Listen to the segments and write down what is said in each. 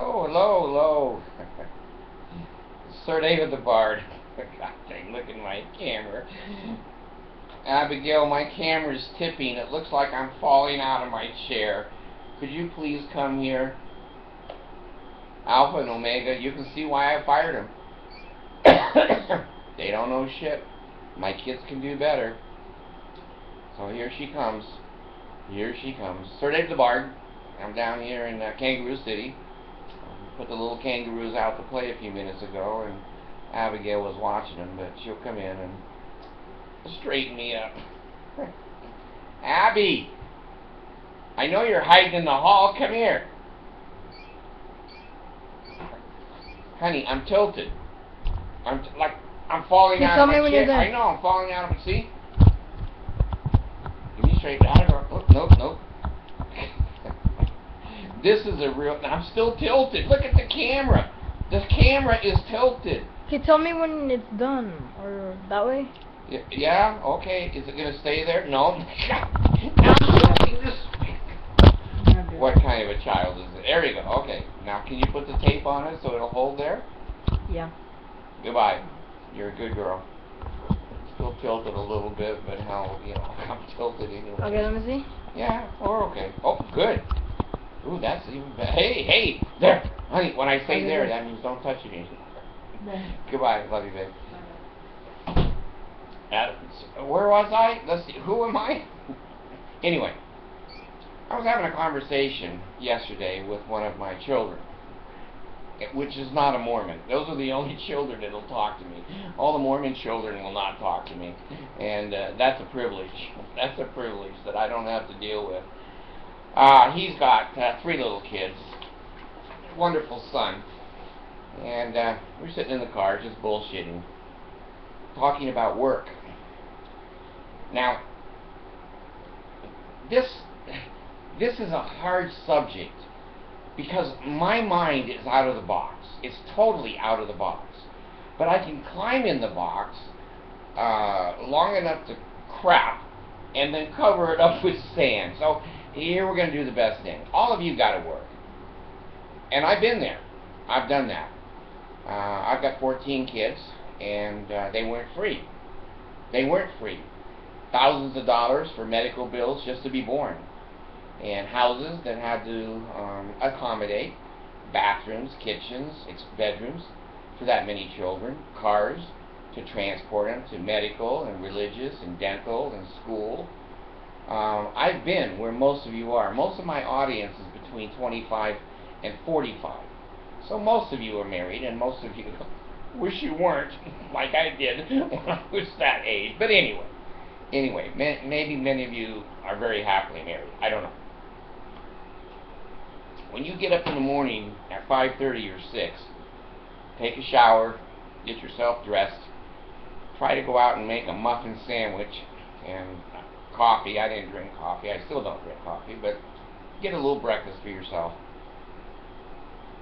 Oh, hello, hello. Sir David the Bard. God dang, look at my camera. Abigail, my camera's tipping. It looks like I'm falling out of my chair. Could you please come here? Alpha and Omega, you can see why I fired him. They don't know shit. My kids can do better. So here she comes. Here she comes. Sir David the Bard. I'm down here in Kangaroo City. Put the little kangaroos out to play a few minutes ago, and Abigail was watching them, but she'll come in and straighten me up. Abby! I know you're hiding in the hall. Come here. Honey, I'm tilted. I'm falling out of my chair. I know, I'm falling out of it. See? Give me straight down. Oh, nope, nope. This is a real... I'm still tilted. Look at the camera. The camera is tilted. Okay, tell me when it's done. Or that way? Yeah? Okay. Is it going to stay there? No. Now I'm tilting this way. What kind of a child is it? There you go. Okay. Now can you put the tape on it so it'll hold there? Yeah. Goodbye. You're a good girl. Still tilted a little bit, but hell, you know, I'm tilted anyway. Okay, let me see. Yeah, or okay. Oh, good. Ooh, that's even better. Hey, hey, there. Honey, when I say there, that means don't touch it anymore. Goodbye. Love you, babe. Where was I? Let's see. Who am I? Anyway, I was having a conversation yesterday with one of my children, which is not a Mormon. Those are the only children that'll talk to me. All the Mormon children will not talk to me. And that's a privilege. That's a privilege that I don't have to deal with. He's got 3 little kids. Wonderful son. And we're sitting in the car just bullshitting. Talking about work. Now, this is a hard subject because my mind is out of the box. It's totally out of the box. But I can climb in the box long enough to crap and then cover it up with sand. So here we're going to do the best thing. All of you got to work. And I've been there. I've done that. I've got 14 kids, and they weren't free. They weren't free. Thousands of dollars for medical bills just to be born. And houses that had to accommodate bathrooms, kitchens, bedrooms for that many children, cars to transport them to medical and religious and dental and school. I've been where most of you are. Most of my audience is between 25 and 45. So most of you are married, and most of you wish you weren't, like I did when I was that age. But anyway, maybe many of you are very happily married. I don't know. When you get up in the morning at 5:30 or 6, take a shower, get yourself dressed, try to go out and make a muffin sandwich and coffee. I didn't drink coffee. I still don't drink coffee, but get a little breakfast for yourself.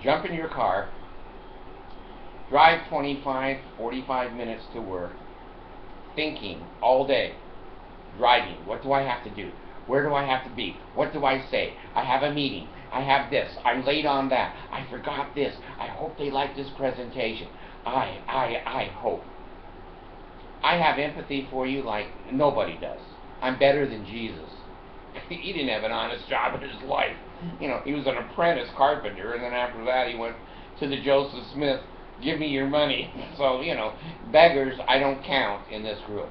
Jump in your car, drive 25, 45 minutes to work, thinking all day, driving. What do I have to do? Where do I have to be? What do I say? I have a meeting. I have this. I'm late on that. I forgot this. I hope they like this presentation. I hope. I have empathy for you like nobody does. I'm better than Jesus. He didn't have an honest job in his life. You know, he was an apprentice carpenter, and then after that he went to the Joseph Smith, give me your money. So, you know, beggars, I don't count in this group.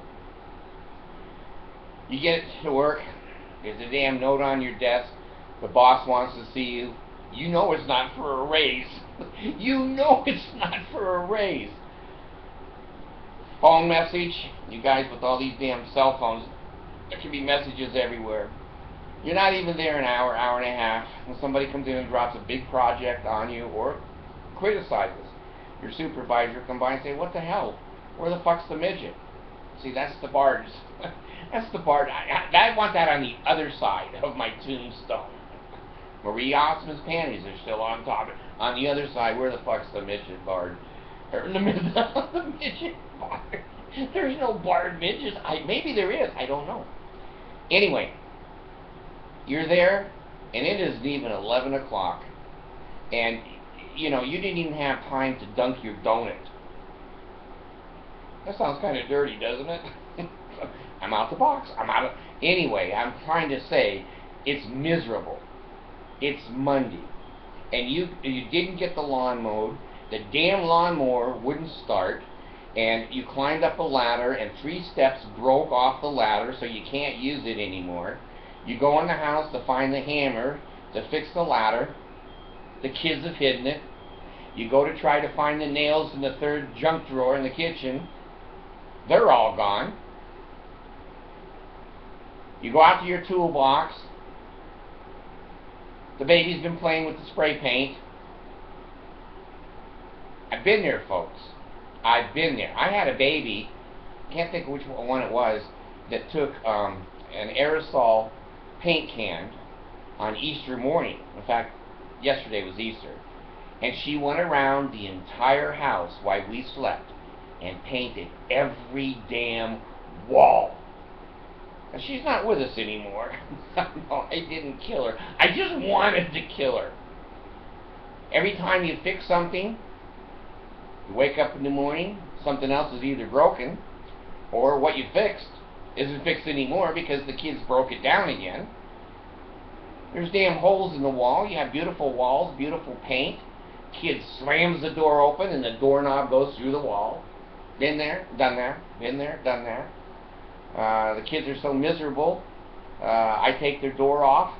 You get to work, there's a damn note on your desk, the boss wants to see you. You know it's not for a raise. You know it's not for a raise. Phone message, you guys with all these damn cell phones, there can be messages everywhere. You're not even there an hour, hour and a half, when somebody comes in and drops a big project on you or criticizes. Your supervisor come by and say, what the hell? Where the fuck's the midget? See, that's the bards. That's the bard. I want that on the other side of my tombstone. Marie Osmond's panties are still on top. On the other side, where the fuck's the midget bard? Or the midget bard. There's no bard midgets. Maybe there is. I don't know. Anyway, you're there, and it isn't even 11 o'clock, and you know, you didn't even have time to dunk your donut. That sounds kind of dirty, doesn't it? I'm out the box. I'm out of... Anyway, I'm trying to say it's miserable. It's Monday. And you didn't get the lawn mowed. The damn lawnmower wouldn't start. And you climbed up a ladder and 3 steps broke off the ladder, so you can't use it anymore. You go in the house to find the hammer to fix the ladder. The kids have hidden it. You go to try to find the nails in the 3rd junk drawer in the kitchen. They're all gone. You go out to your toolbox. The baby's been playing with the spray paint. I've been there, folks. I've been there. I had a baby, can't think of which one it was, that took an aerosol paint can on Easter morning. In fact, yesterday was Easter. And she went around the entire house while we slept and painted every damn wall. And she's not with us anymore. No, I didn't kill her. I just wanted to kill her. Every time you fix something, you wake up in the morning, something else is either broken, or what you fixed isn't fixed anymore because the kids broke it down again. There's damn holes in the wall. You have beautiful walls, beautiful paint. Kid slams the door open and the doorknob goes through the wall. Been there, done that. Been there, done that. The kids are so miserable. I take their door off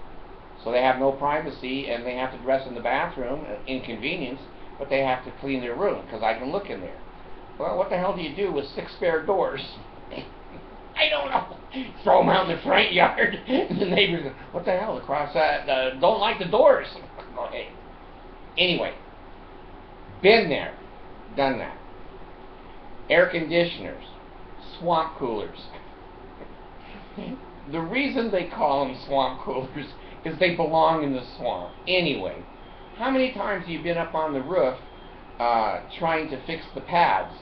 so they have no privacy and they have to dress in the bathroom. Inconvenience, but they have to clean their room because I can look in there. Well, what the hell do you do with 6 spare doors? I don't know. Throw them out in the front yard. And the neighbors go, what the hell, across that? Don't like the doors. Okay. Anyway, been there, done that. Air conditioners, swamp coolers. The reason they call them swamp coolers is they belong in the swamp. Anyway, how many times have you been up on the roof trying to fix the pads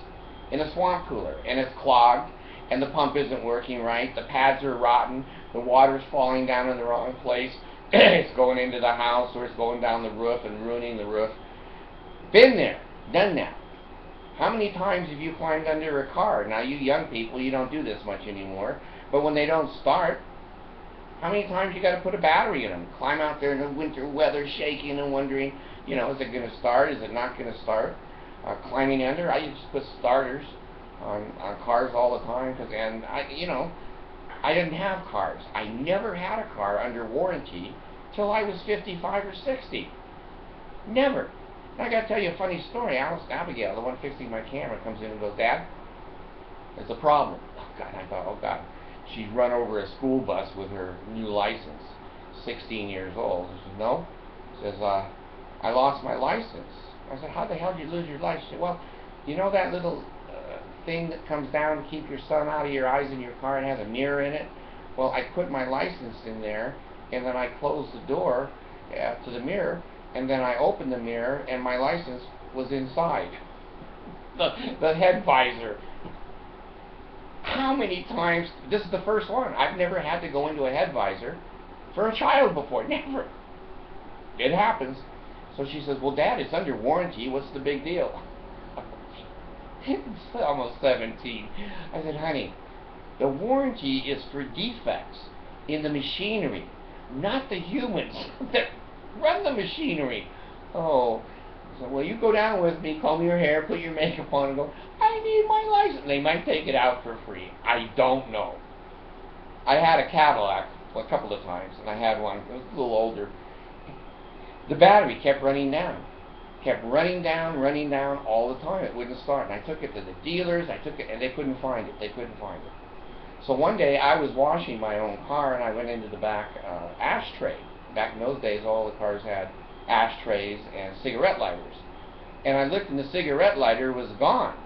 in a swamp cooler, and it's clogged, and the pump isn't working right, the pads are rotten, the water's falling down in the wrong place, it's going into the house, or it's going down the roof and ruining the roof. Been there, done that. How many times have you climbed under a car? Now, you young people, you don't do this much anymore, but when they don't start, how many times you got to put a battery in them? Climb out there in the winter weather, shaking and wondering, you know, is it going to start? Is it not going to start? Climbing under, I used to put starters on cars all the time, and I didn't have cars. I never had a car under warranty till I was 55 or 60. Never. And I got to tell you a funny story. Abigail, the one fixing my camera, comes in and goes, Dad, there's a problem. Oh, God. I thought, oh, God. She's run over a school bus with her new license, 16 years old. She says, no. She says, I lost my license. I said, how the hell did you lose your license? She said, well, you know that little thing that comes down to keep your sun out of your eyes in your car and has a mirror in it? Well, I put my license in there, and then I closed the door to the mirror, and then I opened the mirror, and my license was inside the head visor. How many times, this is the first one, I've never had to go into a head visor for a child before, never. It happens. So she says, well, Dad, it's under warranty, what's the big deal? It's almost 17. I said, honey, the warranty is for defects in the machinery, not the humans that run the machinery. Oh, so, well, you go down with me, comb your hair, put your makeup on, and go, I need my license. They might take it out for free. I don't know. I had a Cadillac a couple of times, and I had one. It was a little older. The battery kept running down. Kept running down all the time. It wouldn't start. And I took it to the dealers. I took it, and they couldn't find it. They couldn't find it. So one day, I was washing my own car, and I went into the back ashtray. Back in those days, all the cars had ashtrays and cigarette lighters. And I looked, and the cigarette lighter was gone.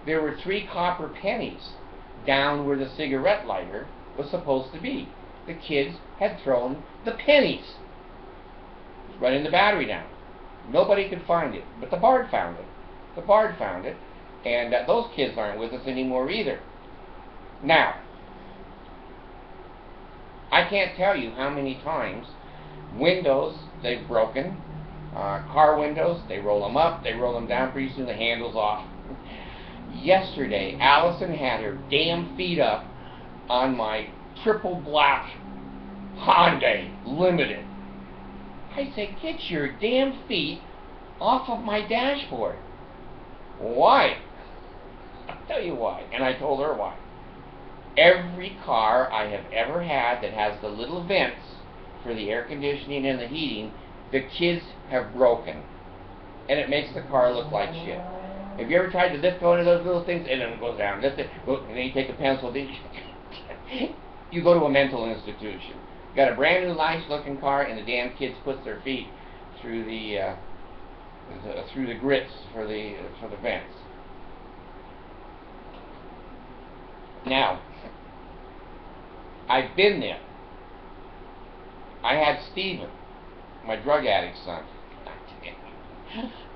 There were 3 copper pennies down where the cigarette lighter was supposed to be. The kids had thrown the pennies, running the battery down. Nobody could find it, but the Bard found it. The Bard found it, and those kids aren't with us anymore either. Now, I can't tell you how many times windows they've broken, car windows, they roll them up, they roll them down, pretty soon the handle's off. Yesterday, Allison had her damn feet up on my triple black Hyundai Limited. I said, get your damn feet off of my dashboard. Why? I'll tell you why. And I told her why. Every car I have ever had that has the little vents for the air conditioning and the heating, the kids have broken. And it makes the car look like shit. Have you ever tried to lift one of those little things and then it goes down? Lift it, and then you take a pencil, you go to a mental institution. You got a brand new nice looking car and the damn kids put their feet through the grits for the vents. Now, I've been there. I had Steven, my drug addict son.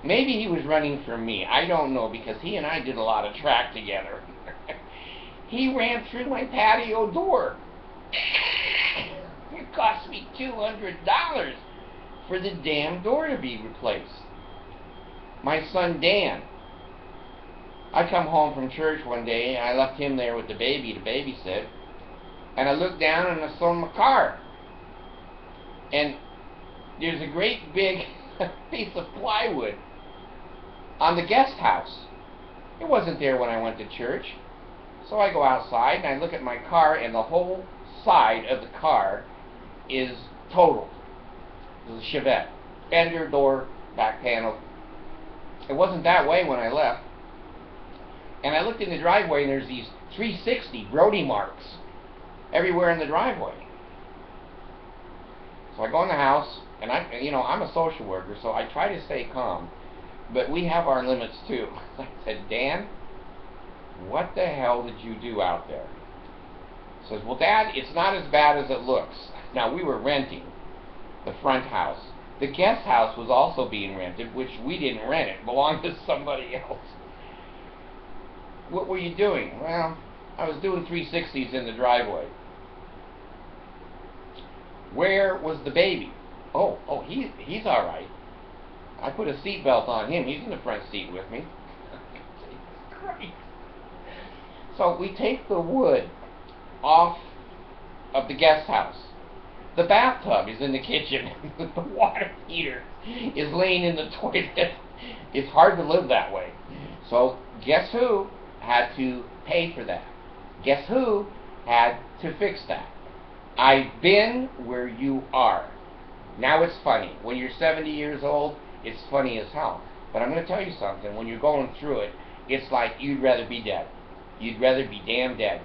Maybe he was running from me. I don't know, because he and I did a lot of track together. He ran through my patio door. It cost me $200 for the damn door to be replaced. My son Dan, I come home from church one day and I left him there with the baby to babysit, and I looked down and I saw my car, and there's a great big piece of plywood on the guest house. It wasn't there when I went to church. So I go outside and I look at my car, and the whole side of the car is totaled. It was a Chevette. Fender, door, back panel. It wasn't that way when I left. And I looked in the driveway and there's these 360 Brody marks everywhere in the driveway. So I go in the house, and I'm a social worker, so I try to stay calm. But we have our limits too. I said, Dan, what the hell did you do out there? He says, well, Dad, it's not as bad as it looks. Now, we were renting the front house. The guest house was also being rented, which we didn't rent. It belonged to somebody else. What were you doing? Well, I was doing 360s in the driveway. Where was the baby? Oh, he's all right. I put a seatbelt on him. He's in the front seat with me. Great. So we take the wood off of the guest house. The bathtub is in the kitchen. The water heater is laying in the toilet. It's hard to live that way. So guess who had to pay for that? Guess who had to fix that? I've been where you are. Now it's funny. When you're 70 years old, it's funny as hell. But I'm going to tell you something. When you're going through it, it's like you'd rather be dead. You'd rather be damn dead.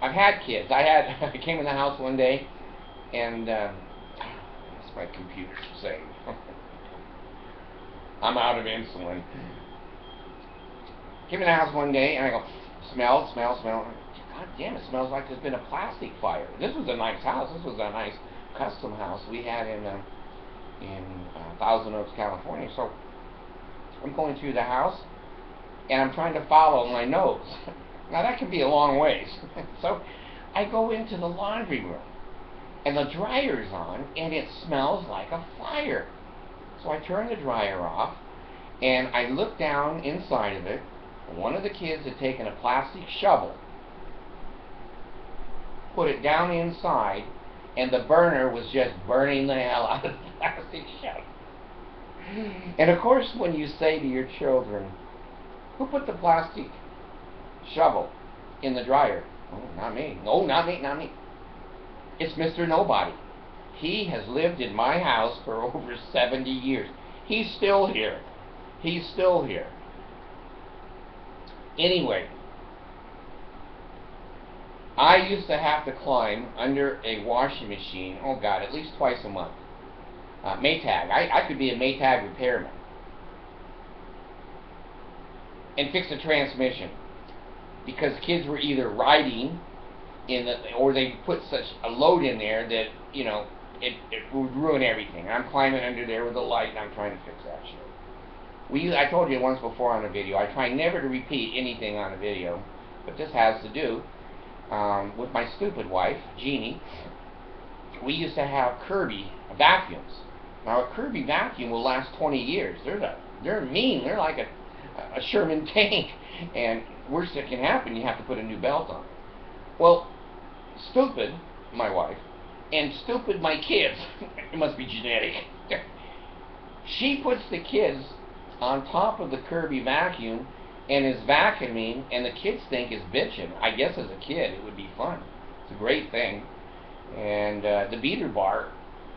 I've had kids. I came in the house one day, and what's my computer saying? I'm out of insulin. Came in the house one day, and I go, smell. God damn, it smells like there's been a plastic fire. This was a nice house. This was a nice custom house we had in Thousand Oaks, California. So I'm going through the house, and I'm trying to follow my nose. Now that can be a long ways. So I go into the laundry room, and the dryer's on, and it smells like a fire. So I turn the dryer off, and I look down inside of it. One of the kids had taken a plastic shovel, put it down inside, and the burner was just burning the hell out of the plastic shovel. And of course, when you say to your children, who put the plastic shovel in the dryer? Oh, not me. No, not me. It's Mr. Nobody. He has lived in my house for over 70 years. He's still here. He's still here. Anyway, I used to have to climb under a washing machine, oh God, at least twice a month. Maytag. I could be a Maytag repairman and fix a transmission, because kids were either riding in the, or they put such a load in there that, it would ruin everything. I'm climbing under there with a light, and I'm trying to fix that shit. I told you once before on a video, I try never to repeat anything on a video, but this has to do with my stupid wife, Jeannie. we used to have Kirby vacuums. Now a Kirby vacuum will last 20 years. They're mean. They're like a Sherman tank. And worst that can happen, you have to put a new belt on. Well, stupid, my wife, and stupid, my kids. It must be genetic. She puts the kids on top of the Kirby vacuum and is vacuuming, and the kids think is bitching. I guess as a kid it would be fun. It's a great thing. And the beater bar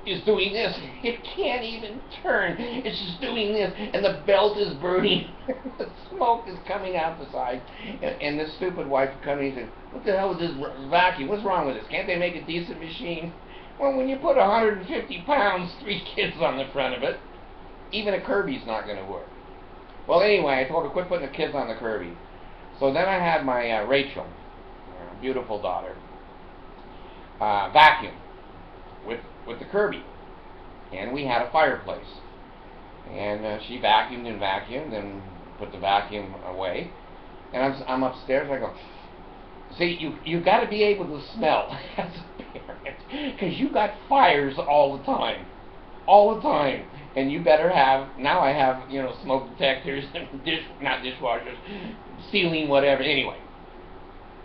is doing this. It can't even turn. It's just doing this, and the belt is burning. The smoke is coming out the side. And this stupid wife coming and says, "What the hell is this vacuum? What's wrong with this? Can't they make a decent machine?" Well, when you put 150 pounds, 3 kids on the front of it, even a Kirby's not going to work. Well, anyway, I told her, quit putting the kids on the Kirby. So then I had my Rachel, beautiful daughter, vacuum with the Kirby, and we had a fireplace, and she vacuumed and put the vacuum away, and I'm upstairs. I go, see, you got to be able to smell as a parent, because you got fires all the time, and you better have. Now I have smoke detectors and not dishwashers, ceiling, whatever. Anyway,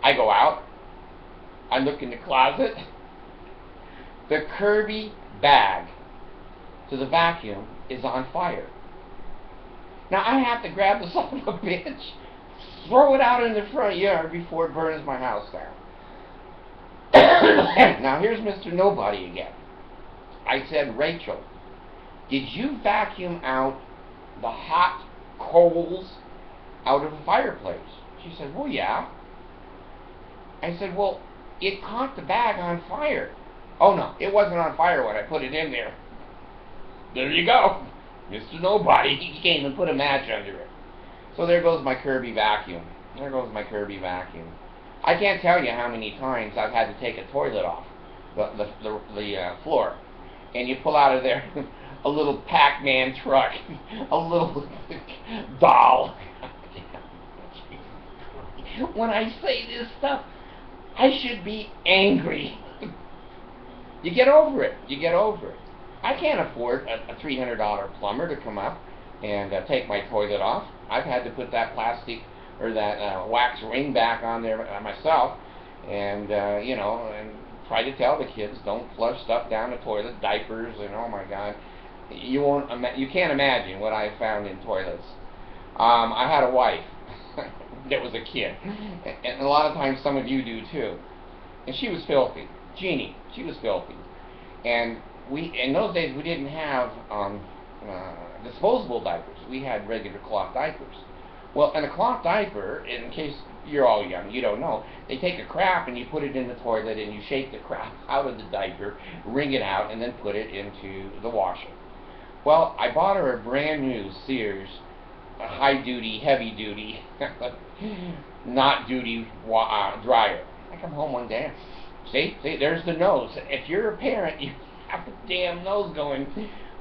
I go out. I look in the closet. The Kirby bag to the vacuum is on fire. Now I have to grab the son of a bitch, throw it out in the front yard before it burns my house down. Now here's Mr. Nobody again. I said, Rachel, did you vacuum out the hot coals out of the fireplace? She said, well, yeah. I said, well, it caught the bag on fire. Oh, no, it wasn't on fire when I put it in there. There you go. Mr. Nobody, he came and put a match under it. So there goes my Kirby vacuum. There goes my Kirby vacuum. I can't tell you how many times I've had to take a toilet off the floor. And you pull out of there a little Pac-Man truck, a little doll. When I say this stuff, I should be angry. You get over it. You get over it. I can't afford a $300 plumber to come up and take my toilet off. I've had to put that plastic or that wax ring back on there myself, and and try to tell the kids don't flush stuff down the toilet, diapers, and oh my God, you can't imagine what I found in toilets. I had a wife that was a kid, and a lot of times some of you do too, and she was filthy. Jeannie, she was filthy, and in those days we didn't have disposable diapers. We had regular cloth diapers. Well, in a cloth diaper, in case you're all young, you don't know, they take a crap and you put it in the toilet and you shake the crap out of the diaper, wring it out, and then put it into the washer. Well, I bought her a brand new Sears, a high duty, heavy duty, not duty dryer. I come home one day. See, there's the nose. If you're a parent, you have the damn nose going,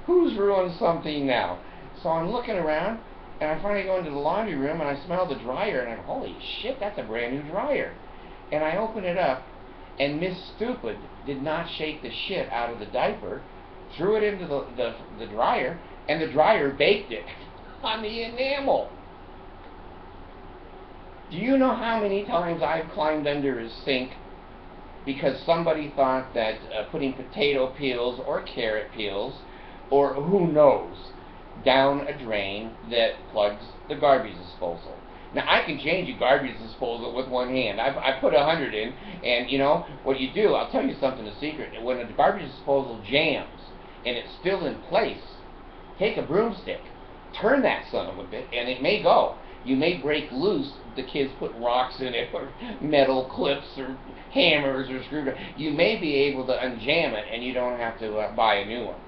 who's ruined something now? So I'm looking around, and I finally go into the laundry room, and I smell the dryer, and I go, holy shit, that's a brand new dryer. And I open it up, and Miss Stupid did not shake the shit out of the diaper, threw it into the dryer, and the dryer baked it on the enamel. Do you know how many times I've climbed under his sink because somebody thought that putting potato peels or carrot peels or who knows down a drain that plugs the garbage disposal? Now I can change a garbage disposal with one hand. I put 100 in, and you know what you do, I'll tell you something, a secret. When a garbage disposal jams and it's still in place, take a broomstick, turn that son of a bit, and it may go. You may break loose, the kids put rocks in it, or metal clips, or hammers, or screwdrivers. You may be able to unjam it, and you don't have to buy a new one.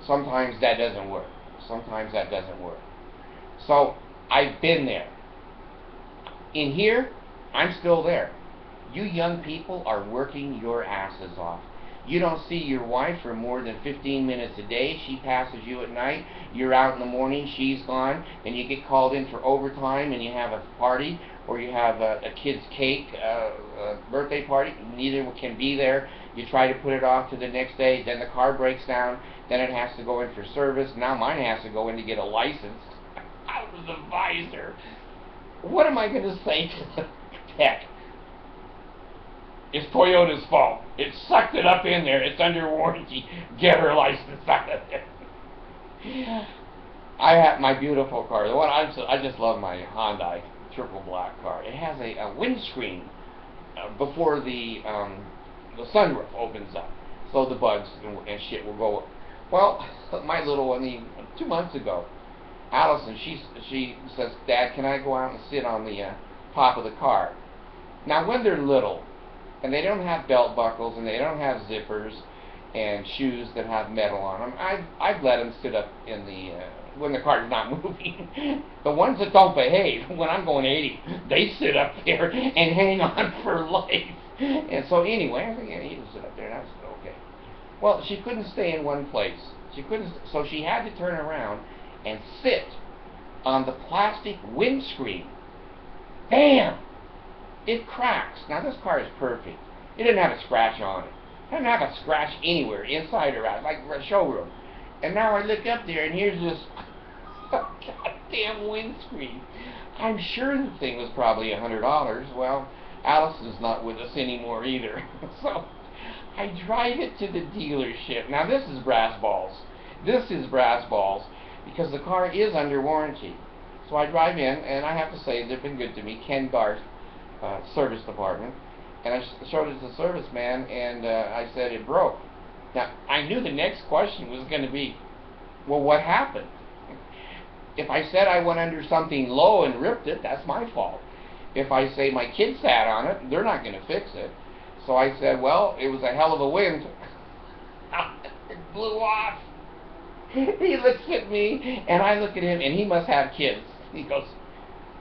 Sometimes that doesn't work. Sometimes that doesn't work. So, I've been there. In here, I'm still there. You young people are working your asses off. You don't see your wife for more than 15 minutes a day. She passes you at night. You're out in the morning. She's gone. And you get called in for overtime and you have a party or you have a kid's cake, birthday party. Neither can be there. You try to put it off to the next day, then the car breaks down, then it has to go in for service. Now mine has to go in to get a license out of the visor. What am I going to say to the tech? It's Toyota's fault. It sucked it up in there. It's under warranty. Get her license out of there. I have my beautiful car. The one I just love my Hyundai triple black car. It has a windscreen before the sunroof opens up, so the bugs and shit will go. Well, my little one, 2 months ago, Allison, she says, "Dad, can I go out and sit on the top of the car?" Now, when they're little, and they don't have belt buckles, and they don't have zippers, and shoes that have metal on them, I've let them sit up in the when the car's not moving. The ones that don't behave, when I'm going 80, they sit up there and hang on for life. And so anyway, I think, yeah, he can sit up there, and I said, okay. Well, she couldn't stay in one place. She couldn't, so she had to turn around and sit on the plastic windscreen. Bam! It cracks. Now this car is perfect. It didn't have a scratch on it. It didn't have a scratch anywhere, inside or out, like a showroom. And now I look up there, and here's this goddamn windscreen. I'm sure the thing was probably $100. Well, Allison's not with us anymore either. So I drive it to the dealership. Now this is brass balls. This is brass balls because the car is under warranty. So I drive in, and I have to say they've been good to me. Ken Garth, service department, and I showed it to the serviceman, and I said it broke. Now I knew the next question was going to be, well, what happened? If I said I went under something low and ripped it, that's my fault. If I say my kid sat on it, they're not going to fix it. So I said, well, it was a hell of a wind. It blew off. He looks at me, and I look at him, and he must have kids. He goes,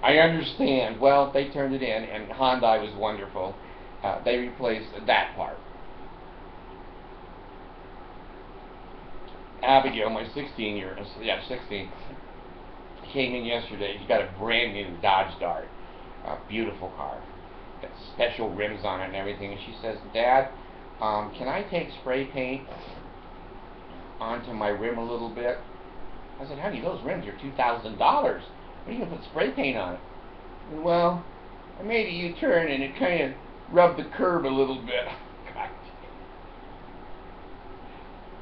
I understand. Well, they turned it in, and Hyundai was wonderful. They replaced that part. Abigail, my 16, came in yesterday. She's got a brand new Dodge Dart, a beautiful car, got special rims on it and everything. And she says, Dad, can I take spray paint onto my rim a little bit? I said, honey, those rims are $2,000. What are you going to put spray paint on it? Well, I made a U-turn and it kind of rubbed the curb a little bit. God.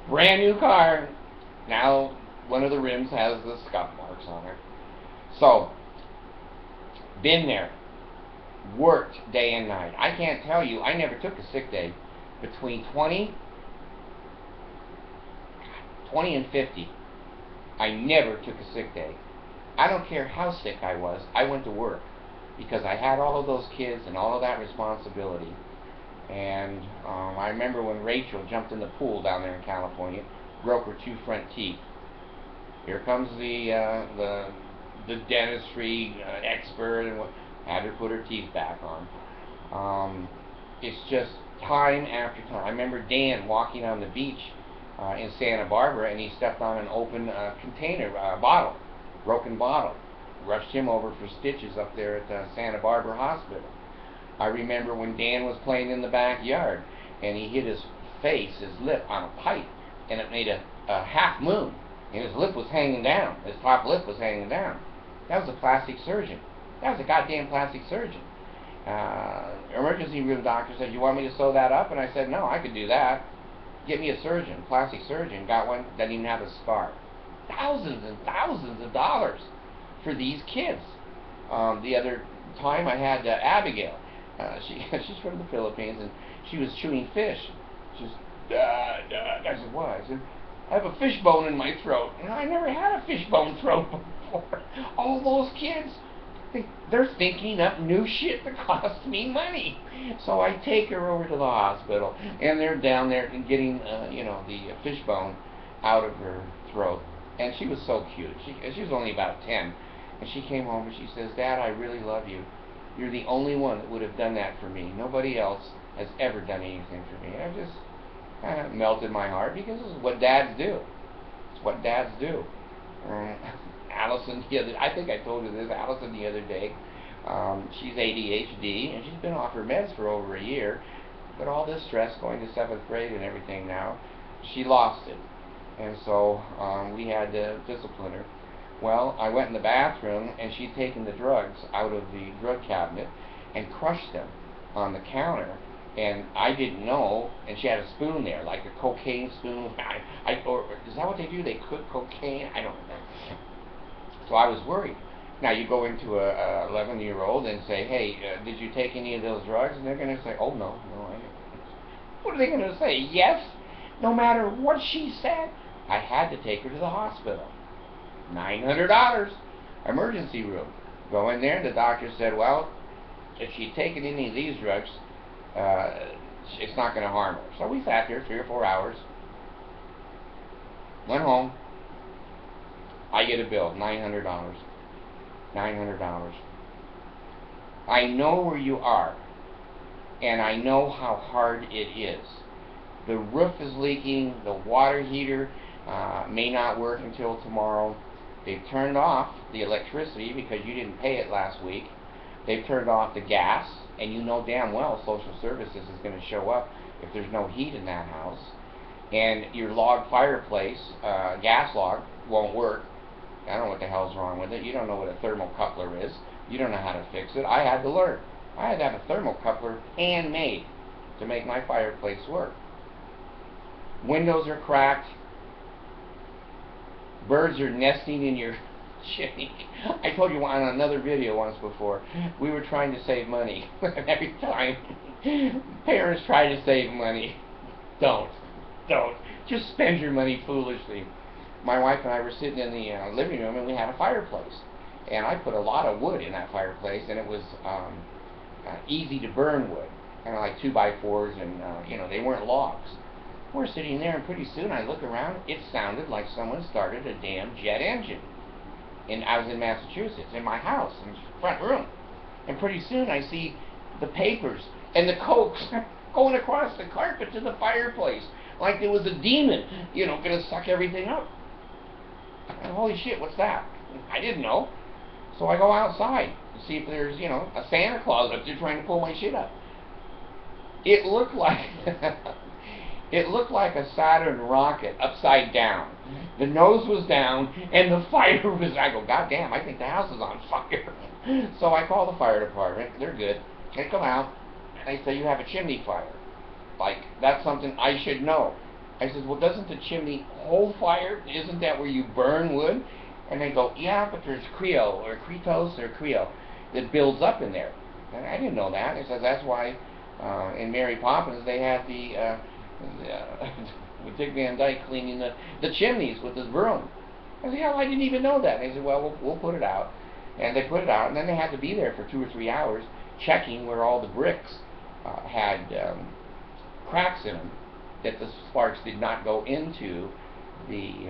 Brand new car. Now one of the rims has the scuff marks on it. So, been there. Worked day and night. I can't tell you, I never took a sick day. Between 20 and 50, I never took a sick day. I don't care how sick I was, I went to work because I had all of those kids and all of that responsibility. And I remember when Rachel jumped in the pool down there in California, broke her 2 front teeth. Here comes the dentistry expert and had her put her teeth back on. It's just time after time. I remember Dan walking on the beach in Santa Barbara, and he stepped on an open container, bottle, broken bottle. Rushed him over for stitches up there at Santa Barbara Hospital. I remember when Dan was playing in the backyard, and he hit his face, his lip, on a pipe, and it made a half moon, and his lip was hanging down. His top lip was hanging down. That was a plastic surgeon. That was a goddamn plastic surgeon. Emergency room doctor said, you want me to sew that up? And I said, no, I could do that. Get me a surgeon, plastic surgeon. Got one, doesn't even have a scar. Thousands and thousands of dollars for these kids. The other time I had Abigail. She's from the Philippines, and she was chewing fish. She's, Dad. I said, what? I said, I have a fish bone in my throat. And I never had a fish bone throat before. All those kids, they're thinking up new shit that costs me money. So I take her over to the hospital, and they're down there and getting, the fish bone out of her throat. And she was so cute. She was only about 10. And she came home and she says, Dad, I really love you. You're the only one that would have done that for me. Nobody else has ever done anything for me. And it just kind of melted my heart, because this is what dads do. It's what dads do. Allison, I think I told you this, Allison the other day, she's ADHD, and she's been off her meds for over a year. But all this stress, going to 7th grade and everything now, she lost it. And so we had to discipline her. Well, I went in the bathroom, and she'd taken the drugs out of the drug cabinet and crushed them on the counter. And I didn't know, and she had a spoon there, like a cocaine spoon. Or is that what they do? They cook cocaine? I don't know. So I was worried. Now you go into a 11-year-old and say, hey, did you take any of those drugs? And they're going to say, oh, no, I didn't. What are they going to say? Yes? No matter what she said? I had to take her to the hospital. $900, emergency room. Go in there, and the doctor said, well, if she'd taken any of these drugs, it's not going to harm her. So we sat there 3 or 4 hours, went home. I get a bill, $900. $900. I know where you are, and I know how hard it is. The roof is leaking, the water heater may not work until tomorrow. They've turned off the electricity because you didn't pay it last week. They've turned off the gas, and you know damn well social services is going to show up if there's no heat in that house. And your log fireplace, gas log, won't work. I don't know what the hell's wrong with it. You don't know what a thermocoupler is. You don't know how to fix it. I had to learn. I had to have a thermocoupler handmade to make my fireplace work. Windows are cracked. Birds are nesting in your chimney. I told you on another video once before, we were trying to save money. Every time parents try to save money, don't. Just spend your money foolishly. My wife and I were sitting in the living room, and we had a fireplace. And I put a lot of wood in that fireplace, and it was easy to burn wood. Kind of like 2x4s, and they weren't logs. We're sitting there, and pretty soon I look around. It sounded like someone started a damn jet engine. And I was in Massachusetts, in my house, in the front room. And pretty soon I see the papers and the cokes going across the carpet to the fireplace, like there was a demon, going to suck everything up. And holy shit, what's that? I didn't know. So I go outside to see if there's, a Santa Claus up there trying to pull my shit up. It looked like it looked like a Saturn rocket upside down. The nose was down, and the fire was... I go, God damn, I think the house is on fire. So I call the fire department. They're good. They come out, and they say, you have a chimney fire. Like, that's something I should know. I said, well, doesn't the chimney hold fire? Isn't that where you burn wood? And they go, yeah, but there's Creo, or Cretos, or Creo, that builds up in there. And I didn't know that. It says that's why in Mary Poppins they had with Dick Van Dyke cleaning the chimneys with his broom. I said, hell, I didn't even know that. And they said, well, we'll put it out. And they put it out, and then they had to be there for 2 or 3 hours checking where all the bricks had cracks in them, that the sparks did not go into the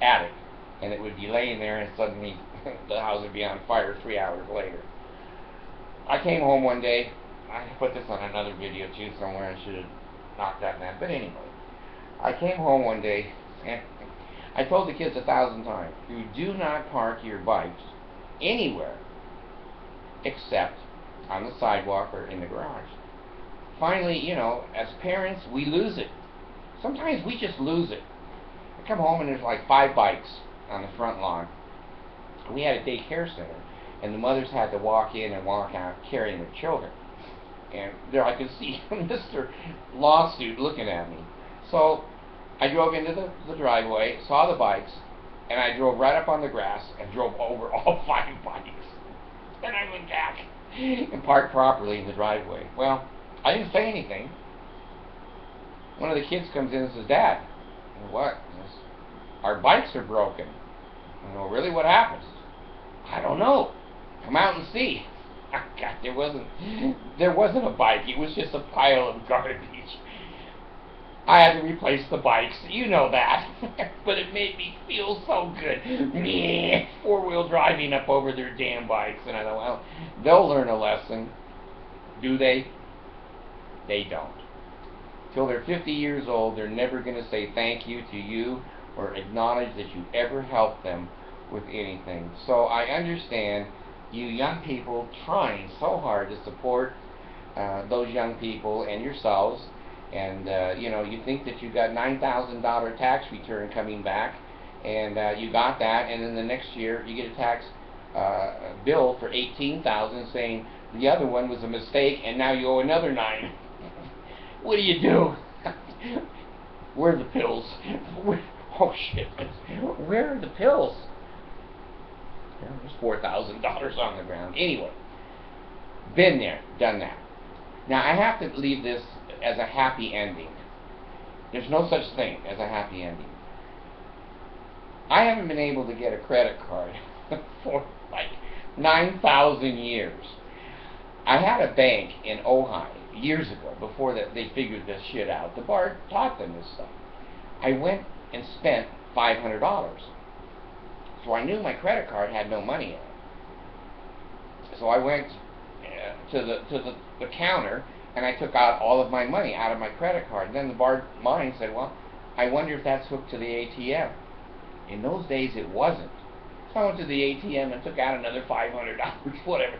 attic. And it would be laying there, and suddenly the house would be on fire 3 hours later. I came home one day. I put this on another video too somewhere. I should have knocked that man. But anyway, I came home one day, and I told the kids 1,000 times, you do not park your bikes anywhere except on the sidewalk or in the garage. Finally, as parents, we lose it. Sometimes we just lose it. I come home and there's like 5 bikes on the front lawn. We had a daycare center, and the mothers had to walk in and walk out carrying their children. And there I could see Mr. Lawsuit looking at me. So I drove into the driveway, saw the bikes, and I drove right up on the grass and drove over all 5 bikes. Then I went back and parked properly in the driveway. Well, I didn't say anything. One of the kids comes in and says, Dad, what? Our bikes are broken. I go, really? What happened? I don't know. Come out and see. God, there wasn't a bike. It was just a pile of garbage. I had to replace the bikes. You know that. But it made me feel so good. Meh, 4-wheel driving up over their damn bikes. And I thought, well, they'll learn a lesson. Do they? They don't. Till they're 50 years old, they're never going to say thank you to you or acknowledge that you ever helped them with anything. So I understand you young people trying so hard to support those young people and yourselves, and you think that you got $9,000 tax return coming back, and you got that, and then the next year you get a tax bill for $18,000 saying the other one was a mistake, and now you owe another $9,000. What do you do? Where are the pills? Oh shit! Where are the pills? There's $4,000 on the ground. Anyway, been there, done that. Now I have to leave this as a happy ending. There's no such thing as a happy ending. I haven't been able to get a credit card for like 9,000 years. I had a bank in Ojai years ago, before that they figured this shit out. The bar taught them this stuff. I went and spent $500. So I knew my credit card had no money in it. So I went to the counter, and I took out all of my money out of my credit card. And then the barman said, well, I wonder if that's hooked to the ATM. In those days, it wasn't. So I went to the ATM and took out another $500, whatever.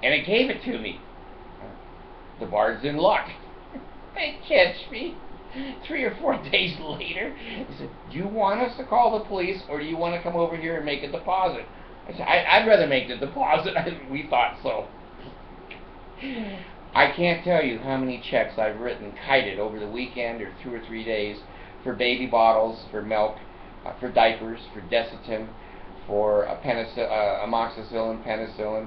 And it gave it to me. The bar's in luck. They catch me 3 or 4 days later. He said, do you want us to call the police, or do you want to come over here and make a deposit? I said, I'd rather make the deposit. We thought so. I can't tell you how many checks I've written, kited over the weekend or 2 or 3 days for baby bottles, for milk, for diapers, for Desitin, for amoxicillin, penicillin.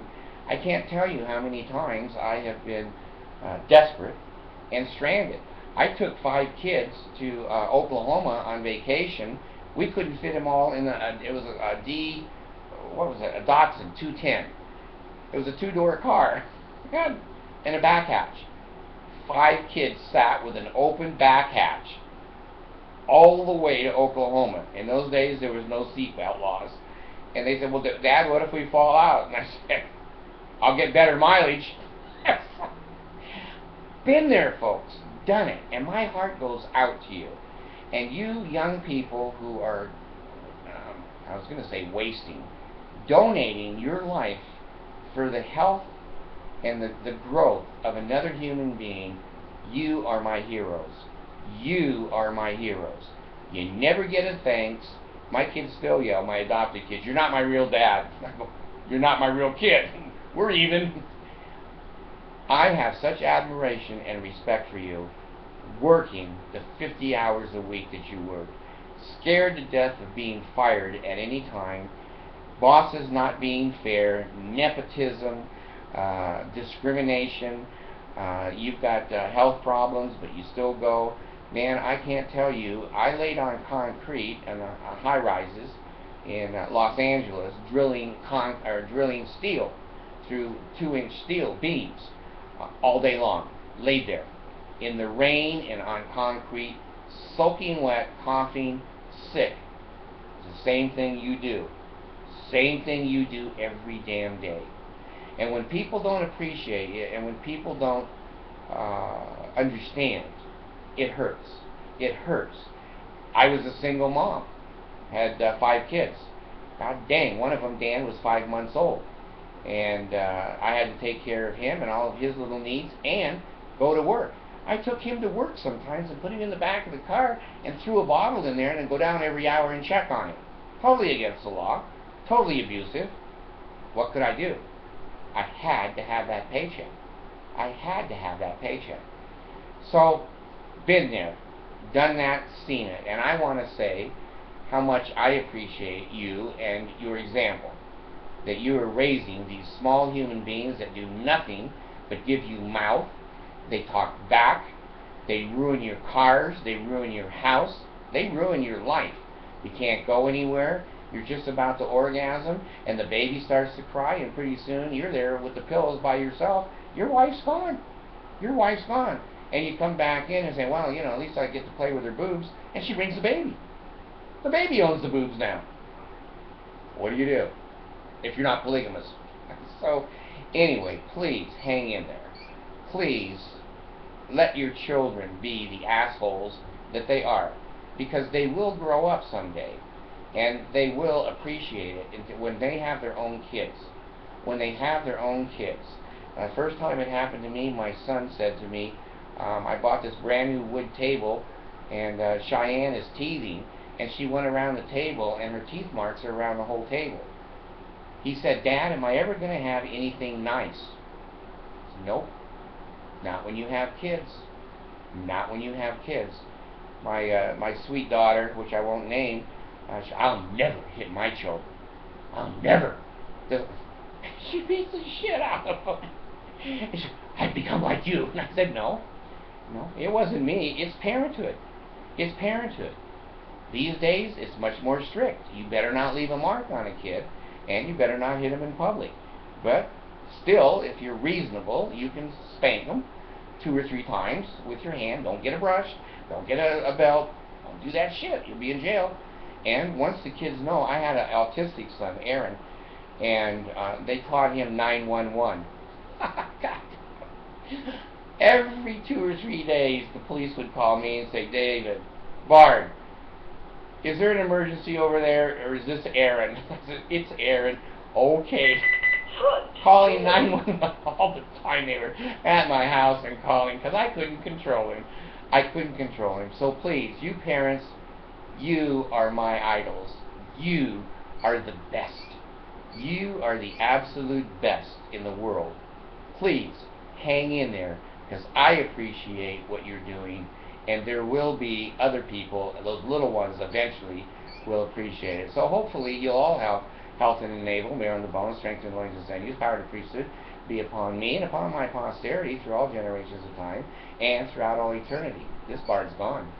I can't tell you how many times I have been desperate and stranded. I took 5 kids to Oklahoma on vacation. We couldn't fit them all in it was a Datsun 210. It was a 2-door car and a back hatch. 5 kids sat with an open back hatch all the way to Oklahoma. In those days, there was no seatbelt laws. And they said, well, Dad, what if we fall out? And I said, I'll get better mileage. Been there, folks. Done it. And my heart goes out to you. And you young people who are, I was going to say wasting, donating your life for the health and the growth of another human being, you are my heroes. You are my heroes. You never get a thanks. My kids still yell, my adopted kids, you're not my real dad. You're not my real kid. We're even. I have such admiration and respect for you, working the 50 hours a week that you work, scared to death of being fired at any time, bosses not being fair, nepotism, discrimination, you've got health problems, but you still go. Man, I can't tell you, I laid on concrete and high-rises in Los Angeles, drilling steel through 2-inch steel beams all day long, laid there in the rain and on concrete, soaking wet, coughing, sick. It's the same thing you do. Same thing you do every damn day. And when people don't appreciate it, and when people don't understand, it hurts. It hurts. I was a single mom, had 5 kids. God dang, one of them, Dan, was 5 months old. And I had to take care of him and all of his little needs and go to work. I took him to work sometimes and put him in the back of the car and threw a bottle in there and then go down every hour and check on him. Totally against the law. Totally abusive. What could I do? I had to have that paycheck. I had to have that paycheck. So, been there, done that, seen it. And I want to say how much I appreciate you and your example. That you are raising these small human beings that do nothing but give you mouth. They talk back. They ruin your cars. They ruin your house. They ruin your life. You can't go anywhere. You're just about to orgasm, and the baby starts to cry, and pretty soon you're there with the pillows by yourself. Your wife's gone. Your wife's gone. And you come back in and say, well, at least I get to play with her boobs. And she brings the baby. The baby owns the boobs now. What do you do if you're not polygamous? So, anyway, please hang in there. Please let your children be the assholes that they are, because they will grow up someday, and they will appreciate it when they have their own kids. When they have their own kids, First time it happened to me, my son said to me, I bought this brand new wood table, and Cheyenne is teething, and she went around the table, and her teeth marks are around the whole table. He said, Dad, am I ever going to have anything nice? I said, nope. Not when you have kids. Not when you have kids. My sweet daughter, which I won't name, I'll never hit my children. I'll never. She beats the shit out of them. She said, I've become like you. And I said, no, it wasn't me. It's parenthood. It's parenthood. These days, it's much more strict. You better not leave a mark on a kid, and you better not hit them in public. But still, if you're reasonable, you can spank them 2 or 3 times with your hand. Don't get a brush. Don't get a belt. Don't do that shit. You'll be in jail. And once the kids know, I had an autistic son, Aaron, and they taught him 911. God. Every 2 or 3 days, the police would call me and say, David, Bard, is there an emergency over there, or is this Aaron? I said, it's Aaron. Okay. Calling 911 all the time. They were at my house and calling, because I couldn't control him. I couldn't control him. So please, you parents, you are my idols. You are the best. You are the absolute best in the world. Please, hang in there, because I appreciate what you're doing, and there will be other people, those little ones eventually will appreciate it. So hopefully you'll all have health and enable, merit on the bone, strength and loins and sinews, power to priesthood, be upon me and upon my posterity through all generations of time and throughout all eternity. This bard's gone.